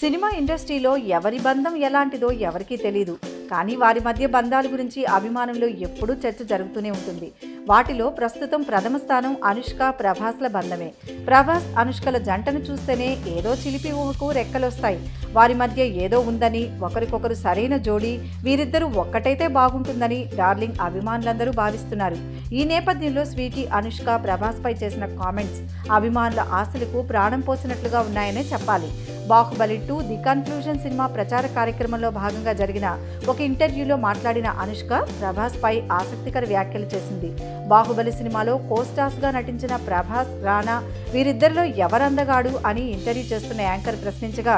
Cinema ఇండస్ట్రీలో ఎవరి బంధం ఎలాంటిదో ఎవరికీ తెలియదు. కానీ వారి మధ్య బంధాల గురించి అభిమానంలో ఎప్పుడూ చర్చ జరుగుతూనే ఉంటుంది. వాటిలో ప్రస్తుతం ప్రథమ స్థానం అనుష్క ప్రభాస్ల బంధమే. ప్రభాస్ అనుష్కల జంటను చూస్తేనే ఏదో చిలిపి ఊహకు రెక్కలొస్తాయి. వారి మధ్య ఏదో ఉందని, ఒకరికొకరు సరైన జోడీ, వీరిద్దరూ ఒక్కటైతే బాగుంటుందని డార్లింగ్ అభిమానులందరూ భావిస్తున్నారు. ఈ నేపథ్యంలో స్వీటీ అనుష్క ప్రభాస్ పై చేసిన కామెంట్స్ అభిమానుల ఆశలకు ప్రాణం పోసినట్లుగా ఉన్నాయనే చెప్పాలి. బాహుబలి 2 ది కన్క్లూజన్ సినిమా ప్రచార కార్యక్రమంలో భాగంగా జరిగిన ఒక ఇంటర్వ్యూలో మాట్లాడిన అనుష్క ప్రభాస్ పై ఆసక్తికర వ్యాఖ్యలు చేసింది. బాహుబలి సినిమాలో కోస్టార్స్ గా నటించిన ప్రభాస్, రానా వీరిద్దరిలో ఎవరందగాడు అని ఇంటర్వ్యూ చేస్తున్న యాంకర్ ప్రశ్నించగా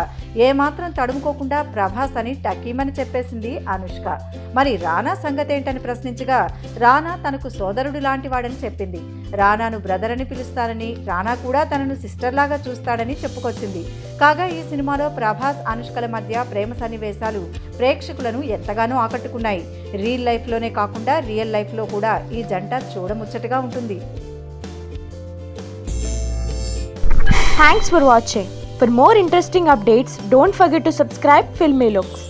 ఏమాత్రం తడుముకోకుండా ప్రభాస్ అని టకీమని చెప్పేసింది అనుష్క. మరి రానా సంగతి ఏంటని ప్రశ్నించగా రానా తనకు సోదరుడు లాంటి వాడని చెప్పింది. రానాను బ్రదర్ అని పిలుస్తానని, రానా కూడా తనను సిస్టర్ లాగా చూస్తాడని చెప్పుకొచ్చింది. కాగా ఈ సినిమాలో ప్రభాస్ అనుష్కల మధ్య ప్రేమ సన్నివేశాలు ప్రేక్షకులను ఎంతగానో ఆకట్టుకున్నాయి. రియల్ లైఫ్లోనే కాకుండా రియల్ లైఫ్లో కూడా ఈ జంట చూడముచ్చటగా ఉంటుంది. Thanks for watching. For more interesting updates, don't forget to subscribe Filmy Looks.